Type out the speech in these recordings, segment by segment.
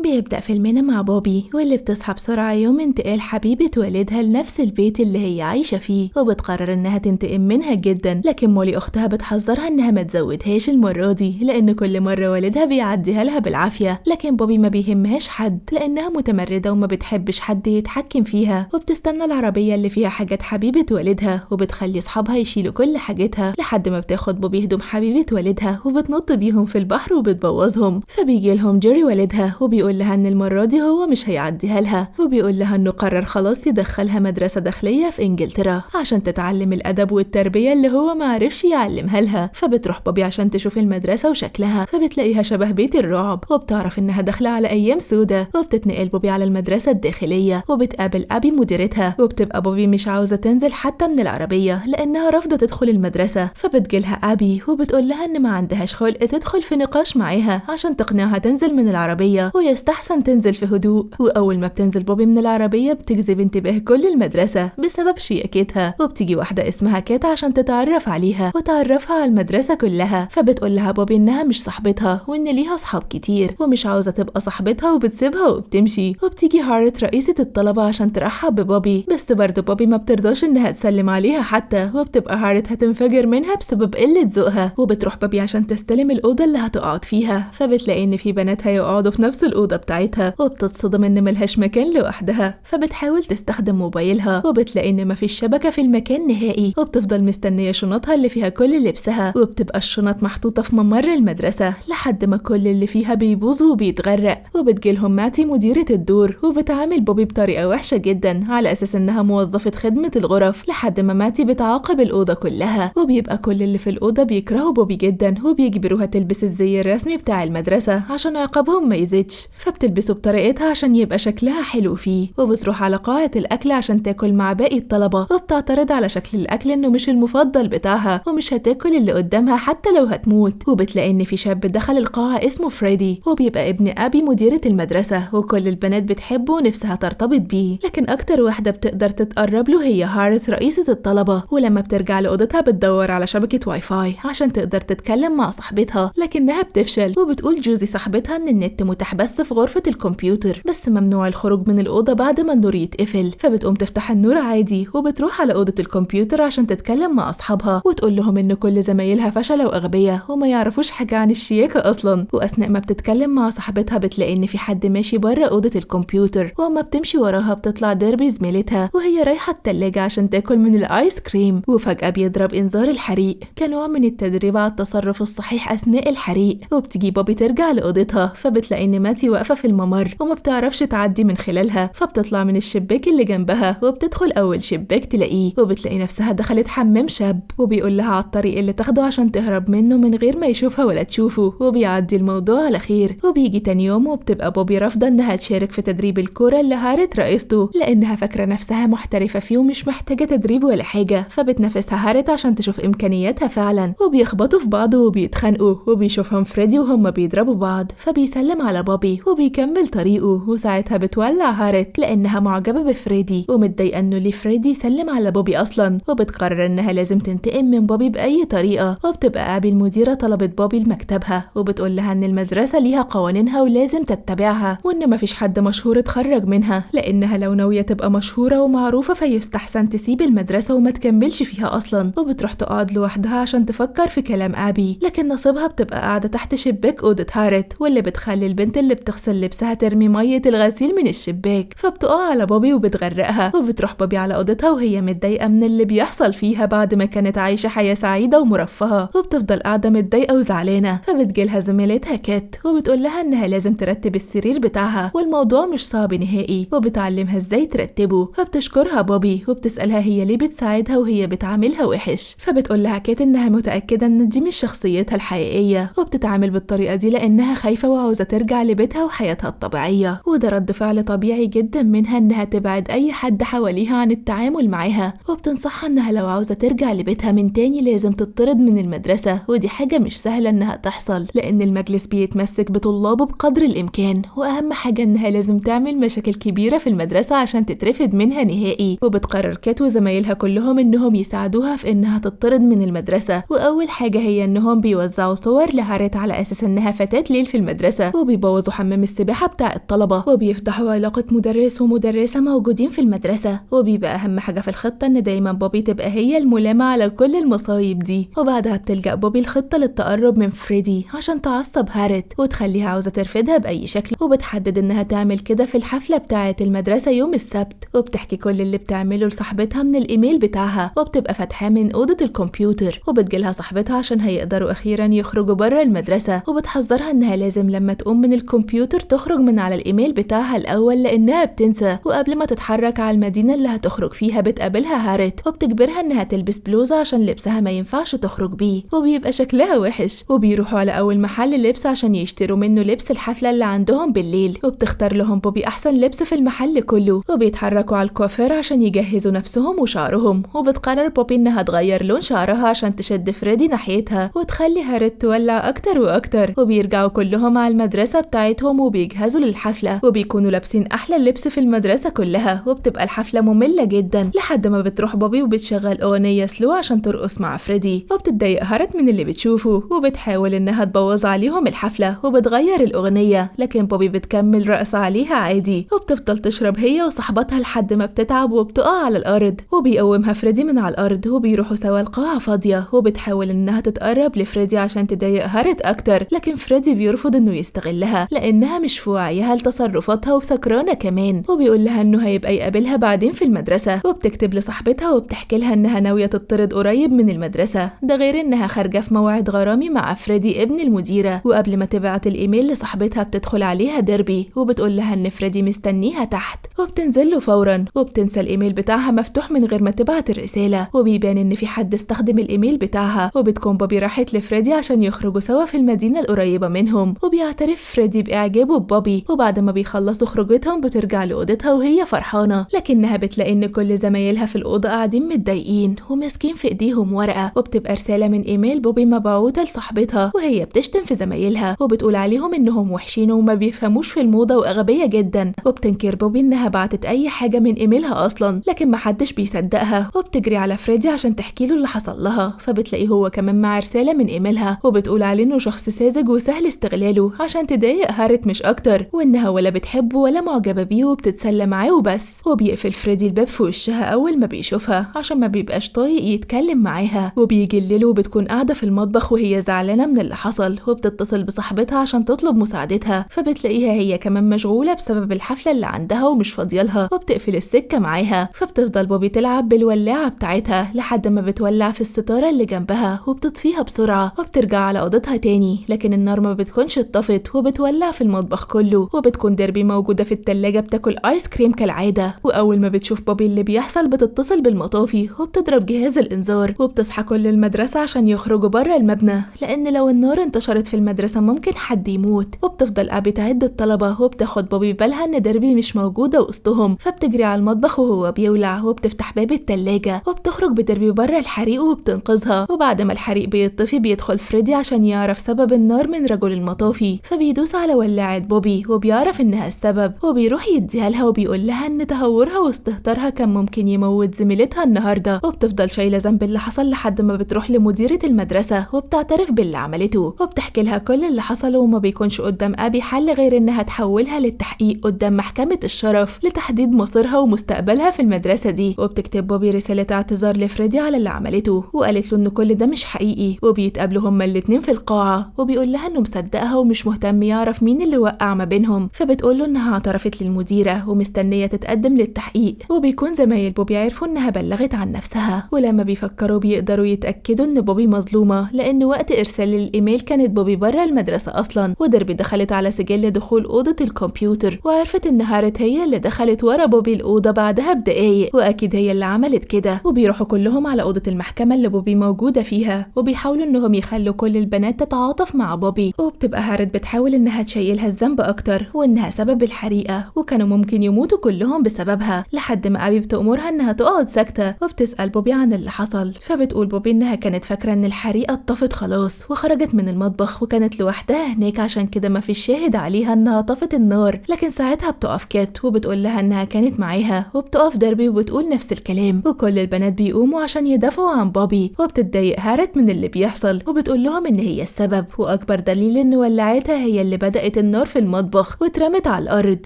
بيبدأ فيلمنا مع بوبي واللي بتصحى بسرعة يوم انتقال حبيبة والدها لنفس البيت اللي هي عايشة فيه، وبتقرر انها تنتقم منها جدا، لكن مولي اختها بتحذرها انها ما تزودهاش المرة دي لان كل مرة والدها بيعديها لها بالعافية. لكن بوبي ما بيهمهاش حد لانها متمردة وما بتحبش حد يتحكم فيها، وبتستنى العربية اللي فيها حاجات حبيبة والدها وبتخلي اصحابها يشيلوا كل حاجتها لحد ما بتاخد بوبي هدوم حبيبة والدها وبتنط بيهم في البحر وبتبوظهم. فبيجي لهم جيري والدها وبيقول لها ان المرة دي هو مش هيعديها لها، وبيقول لها انه قرر خلاص يدخلها مدرسة داخلية في انجلترا عشان تتعلم الادب والتربية اللي هو ما عرفش يعلمها لها. فبتروح بوبي عشان تشوف المدرسة وشكلها، فبتلاقيها شبه بيت الرعب، وبتعرف انها داخلة على ايام سودة. وبتتنقل بوبي على المدرسة الداخلية وبتقابل ابي مديرتها، وبتبقى بوبي مش عاوزة تنزل حتى من العربية لانها رافضة تدخل المدرسة. فبتجيلها ابي وبتقول لها ان ما عندهاش خلق تدخل في نقاش معاها عشان تقنعها تنزل من العربية ويستحسن تنزل في هدوء. واول ما بتنزل بوبي من العربية بتجذب انتباه كل المدرسة بسبب شياكتها، وبتيجي واحدة اسمها كات عشان تتعرف عليها وتعرفها على المدرسة كلها. فبتقول لها بوبي انها مش صاحبتها وان ليها اصحاب كتير ومش عاوزة تبقى صاحبتها وبتسيبها وبتمشي. وبتيجي هارت رئيسة الطلبة عشان ترحب ببوبي، بس برضه بوبي ما بترضاش انها تسلم عليها حتى، وبتبقى هارت هتنفجر منها بسبب قلة ذوقها. وبتروح بوبي عشان تستلم الأوضة اللي هتقعد فيها، فبتلاقي ان في بنات هيقعدوا في نفس الأوضة بتاعتها، وبتتصدم ان ملهاش مكان لوحدها. فبتحاول تستخدم موبايلها وبتلاقي ان مفيش شبكة في المكان نهائي، وبتفضل مستنية شنطها اللي فيها كل لبسها، وبتبقى الشنط محطوطة في ممر المدرسة لحد ما كل اللي فيها بيبوظ وبيتغرق. وبتجيلهم ماتي مديرة الدور وبتعامل بوبي بطريقة وحشة جدا على اساس انها موظفة خدمة الغرف، لحد ما ماتي بتعاقب الأوضة كلها، وبيبقى كل اللي في الأوضة بيكرهوا بوبي جدا وبيجبروها تلبس الزي الرسمي بتاع المدرسة عشان عقابهم ما يزيدش. فبتلبسه بطريقتها عشان يبقى شكلها حلو فيه، وبتروح على قاعة الأكل عشان تاكل مع باقي الطلبة، وبتعترض على شكل الأكل إنه مش المفضل بتاعها ومش هتاكل اللي قدامها حتى لو هتموت. وبتلاقي إن في شاب دخل القاعة اسمه فريدي، وبيبقى ابن أبي مديرة المدرسة، وكل البنات بتحبه ونفسها ترتبط بيه، لكن أكتر واحدة بتقدر تتقرب له هي هارت رئيسة الطلبة. ولما بترجع لأوضتها بتدور على شبكة واي فاي عشان تقدر تتكلم مع صاحبتها، لكنها بتفشل. وبتقول جوزي صاحبتها إن النت متاح بس في غرفة الكمبيوتر، بس ممنوع الخروج من الأوضة بعد ما النور يتقفل. فبتقوم تفتح النور عادي وبتروح على أوضة الكمبيوتر عشان تتكلم مع أصحابها وتقول لهم إن كل زمايلها فشلوا وأغبياء وما يعرفوش حاجة عن الشياكة أصلا. وأثناء ما بتتكلم مع صاحبتها بتلاقي إن في حد ماشي بره أوضة الكمبيوتر، وأما بتمشي وراها بتطلع ديربي زميلتها وهي رايحة التلاجة عشان تاكل من الآيس كريم، وفجأة بيضرب إنذار الحريق كنوع من التدريب على التصرف الصحيح أثناء الحريق. وبتيجي بوبي ترجع لأوضتها، فبتلاقي إن ماتي واقفة في الممر وما بتعرفش تعدي من خلالها، فبتطلع من الشباك اللي جنبها وبتدخل أول شباك تلاقيه، وبتلاقي نفسها دخلت حمام شاب وبيقول لها على الطريق اللي تاخده عشان تهرب منه من غير ما يشوفها ولا تشوفه، وبيعدي الموضوع على خير. وبيجي تاني يوم وبتبقى بوبي رافضة إنها تشارك في تدريب الكورة اللي هارت رئيسته لأنها فاكرة نفسها محترفة فيه ومش محتاجة تدريب ولا حاجة. فبتنافسها هارت عشان تشوف إمكانياتها فعلا، وبيخبطوا في بعض وبيتخانقوا، وبيشوفهم فريدي وهم بيضربوا بعض، فبيسلم على بوبي وبيكمل طريقه. وساعتها بتولع هارت لأنها معجبة بفريدي ومتضايقة إنه ليه فريدي يسلم على بوبي أصلا، وبتقرر إنها لازم تنتقم من بوبي بأي طريقة. وبتبقى أبي المديرة طلبت بوبي لمكتبها وبتقول لها إن المدرسة ليها قوانينها ولازم تتبعها، وإن مفيش حد مشهور اتخرج منها لأنها لو ناوية تبقى مشهورة ومعروفة فيستحسن تسيب المدرسة وما تكملش فيها أصلا. وبتروح تقعد لوحدها عشان تفكر في كلام أبي، لكن نصيبها بتبقى قاعدة تحت شباك أوضة هارت، واللي بتخلي البنت اللي بتغسل لبسها ترمي مية الغسيل من الشباك، فبتقع على بوبي وبتغرقها. وبتروح بوبي على أوضتها وهي متضايقة من اللي بيحصل فيها بعد ما كانت عايشة حياة سعيدة ومرفهة، وبتفضل قاعدة متضايقة وزعلانة. فبتجيلها زميلتها كات وبتقول لها إنها لازم ترتب السرير بتاعها والموضوع مش صعب نهائي، وبتعلمها إزاي ترتبه. فبتشكرها بوبي وبتسألها هي ليه بتساعدها وهي بتعاملها وحش، فبتقول لها كات إنها متأكدة إن دي مش شخصيتها الحقيقية وبتتعامل بالطريقة دي لأنها خايفة وعاوزة ترجع لبيتها وحياتها الطبيعية. وده رد فعل طبيعي جدا منها إنها تبعد أي حد حواليها عن التعامل معاها، وبتنصحها إنها لو عاوزة ترجع لبيتها من تاني لازم تطرد من المدرسة، ودي حاجة مش سهلة إنها تحصل لأن المجلس بيتمسك بطلابه بقدر الإمكان، وأهم حاجة إنها لازم تعمل مشاكل كبيرة في المدرسة عشان تترفد منها نهائي. وبتقرر كات وزمايلها كلهم إنهم يساعدوها في إنها تطرد من المدرسة، وأول حاجة هي إنهم بيوزعوا صور لهارت على أساس إنها فتاة ليل في المدرسة، وبيبوظوا حمام حمام السباحة بتاع الطلبة، وبيفضحوا علاقة مدرس ومدرسة موجودين في المدرسة. وبيبقى أهم حاجة في الخطة إن دايما بوبي تبقى هي الملامة على كل المصايب دي. وبعدها بتلجأ بوبي الخطة للتقرب من فريدي عشان تعصب هاريت وتخليها عاوزة ترفدها بأي شكل، وبتحدد إنها تعمل كده في الحفلة بتاعة المدرسة يوم السبت. وبتحكي كل اللي بتعمله لصاحبتها من الإيميل بتاعها، وبتبقى فاتحاه من أوضة الكمبيوتر، وبتجيلها صاحبتها عشان هيقدروا أخيرا يخرجوا بره المدرسة، وبتحذرها إنها لازم لما تقوم من الكمبيوتر تخرج من على الإيميل بتاعها الأول لأنها بتنسى. وقبل ما تتحرك على المدينة اللي هتخرج فيها بتقابلها هاريت وبتجبرها إنها تلبس بلوزة عشان لبسها ما ينفعش تخرج بيه، وبيبقى شكلها وحش. وبيروحوا على أول محل لبس عشان يشتروا منه لبس الحفلة اللي عندهم بالليل، وبتختار لهم بوبي أحسن لبس في المحل كله. وبيتحركوا على الكوافير عشان يجهزوا نفسهم وشعرهم، وبتقرر بوبي إنها تغير لون شعرها عشان تشد فريدي ناحيتها وتخلي هاريت تولع أكتر وأكتر. وبيرجعوا كلهم على المدرسة بتاعتهم وبيجهزوا للحفلة، وبيكونوا لابسين أحلى لبس في المدرسة كلها. وبتبقى الحفلة مملة جدا لحد ما بتروح بوبي وبتشغل أغنية سلو عشان ترقص مع فريدي، وبتتضايق هاريت من اللي بتشوفه وبتحاول إنها تبوظ عليهم الحفلة وبتغير الأغنية، لكن بوبي بتكمل رقص عليها عادي. وبتفضل تشرب هي وصاحبتها لحد ما بتتعب وبتقع على الأرض، وبيقومها فريدي من على الأرض وبيروحوا سوا القاعة فاضية. وبتحاول إنها تتقرب لفريدي عشان تضايق هاريت أكتر، لكن فريدي بيرفض إنه يستغلها لأنها مش في وعيها لتصرفاتها وسكرانة كمان، وبيقول لها إنه هيبقى يقابلها بعدين في المدرسة. وبتكتب لصاحبتها وبتحكي لها إنها ناوية تطرد قريب من المدرسة، ده غير إنها خارجة في موعد غرامي مع فريدي ابن المديرة. وقبل ما تبعت الإيميل لصاحبتها بتدخل عليها ديربي وبتقول لها إن فريدي مستنيها تحت، وبتنزل له فورا. وبتنسى الإيميل بتاعها مفتوح من غير ما تبعت الرسالة، وبيبان إن في حد استخدم الإيميل بتاعها. وبتكون بوبي راحت لفريدي عشان يخرجوا سوا في المدينة القريبة منهم، وبيعترف فريدي بإعجابه ببوبي. وبعد ما بيخلصوا خروجتهم بترجع لأوضتها وهي فرحانة، لكنها بتلاقي إن كل زمايلها في الأوضة قاعدين متضايقين وماسكين في إيديهم ورقة، وبتبقى رسالة من إيميل بوبي مبعوتة لصاحبتها وهي بتشتم في زمايلها وبتقول عليهم إنهم وحشين وما بيفهموش في الموضة وأغبية جدا. وبتنكر بوبي إنها بعتت أي حاجة من إيميلها أصلا، لكن محدش بيصدقها. وبتجري على فريدي عشان تحكي له اللي حصل لها، فبتلاقيه هو كمان مع رسالة من إيميلها وبتقول عليه إنه شخص ساذج وسهل استغلاله عشان تضايق هاريت مش أكتر، وإنها ولا بتحبه ولا معجبة بيه وبتتسلى معاه وبس. وبيقفل فريدي الباب في وشها أول ما بيشوفها عشان ما بيبقاش طايق يتكلم معاها. وبيجي الليل وبتكون قاعدة في المطبخ وهي زعلانة من اللي حصل، وبتتصل بصاحبتها عشان تطلب مساعدتها، فبتلاقيها هي كمان مشغولة بسبب الحفلة اللي عندها ومش فاضيالها، وبتقفل السكة معاها. فبتفضل بوبي تلعب بالولاعة بتاعتها لحد ما بتولع في الستارة اللي جنبها وبتطفيها بسرعة، وبترجع على أوضتها تاني، لكن النار ما بتكونش اتطفت وبتولع في المطبخ كله. وبتكون ديربي موجودة في التلاجة بتاكل آيس كريم كالعادة، وأول ما بتشوف بوبي اللي بيحصل بتتصل بالمطافي وبتضرب جهاز الإنذار. وبتصحى كل المدرسة عشان يخرجوا بره المبنى لأن لو النار انتشرت في المدرسة ممكن حد يموت. وبتفضل أبي تعد الطلبة وبتاخد بوبي بالها إن ديربي مش موجودة وسطهم، فبتجري على المطبخ وهو بيولع وبتفتح باب التلاجة وبتخرج بديربي بره الحريق وبتنقذها. وبعد ما الحريق بيطفي بيدخل فريدي عشان يعرف سبب النار من رجل المطافي، فبيدوس على ولاعة بوبي وبيعرف إنها السبب، وبيروح يديها لها وبيقول لها إن تهورها واستهتارها كان ممكن يموت زميلتها النهارده. وبتفضل شايلة ذنب اللي حصل لحد ما بتروح لمديرة المدرسة وبتعترف باللي عملته، وبتحكي لها كل اللي حصل. وما بيكونش قدام أبي حل غير إنها تحولها للتحقيق قدام محكمة الشرف لتحديد مصيرها ومستقبلها في المدرسة دي. وبتكتب بوبي رسالة اعتذار لفريدي على اللي عملته، وقالت له إن كل ده مش حقيقي. وبيتقابلوا هما الاتنين في القاعة وبيقول لها إنه مصدقها ومش مهتم يعرف مين اللي وقع ما بينهم، فبتقول له إنها اعترفت للمديرة ومستنية تتقدم للتحقيق. وبيكون زمايل بوبي عرفوا إنها بلغت عن نفسها، ولما بيفكروا بيقدروا يتأكدوا إن بوبي مظلومة لأن وقت إرسال الإيميل كانت بوبي بره المدرسة أصلا. وديربي دخلت على سجل دخول أوضة الكمبيوتر وعرفت إن هاريت هي اللي دخلت ورا بوبي الأوضة بعدها بدقايق، وأكيد هي اللي عملت كده. وبيروحوا كلهم على أوضة المحكمة اللي بوبي موجودة فيها وبيحاولوا إنهم يخلوا كل البنات تتعاطف مع بوبي. وبتبقى هاريت بتحاول إنها تشيلها الذنب أكتر وإنها سبب الحريقة وكانوا ممكن يموتوا كلهم بسببها، لحد ما أبي بتأمرها إنها تقعد ساكتة وبتسأل بوبي عن اللي حصل. فبتقول بوبي إنها كانت فاكرة إن الحريقة اتطفت خلاص وخرجت من المطبخ وكانت لوحدها هناك عشان كده ما فيش شاهد عليها إنها طفت النار، لكن ساعتها بتقف كات وبتقول لها إنها كانت معاها. وبتقف ديربي وبتقول نفس الكلام، وكل البنات بيقوموا عشان يدافعوا عن بوبي. وبتتضايق هاريت من اللي بيحصل وبتقول لهم إن هي السبب، وأكبر دليل إن ولعتها هي اللي بدأت النار في المطبخ واترمت على الأرض.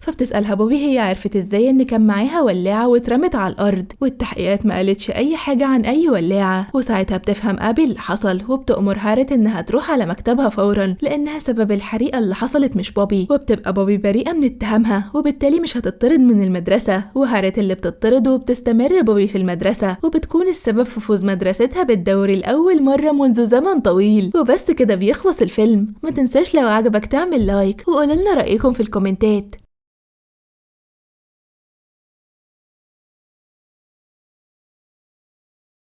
فبتسألها بوبي هي عرفت ازاي ان كان معاها ولاعة واترمت على الأرض، والتحقيقات ما قالتش أي حاجة عن أي ولاعة. وساعتها بتفهم أبي اللي حصل وبتأمر هاريت انها تروح على مكتبها فورا لأنها سبب الحريقة اللي حصلت مش بوبي، وبتبقى بوبي بريئة من اتهامها وبالتالي مش هتطرد من المدرسة، وهاريت اللي بتطرد وبتستمر بوبي في المدرسة وبتكون السبب في فوز مدرستها بالدوري لأول مرة منذ زمن طويل. وبس كده بيخلص الفيلم. ما تنساش لو عجبك تعمل لايك وقولولنا رأيكم في الكومنتات.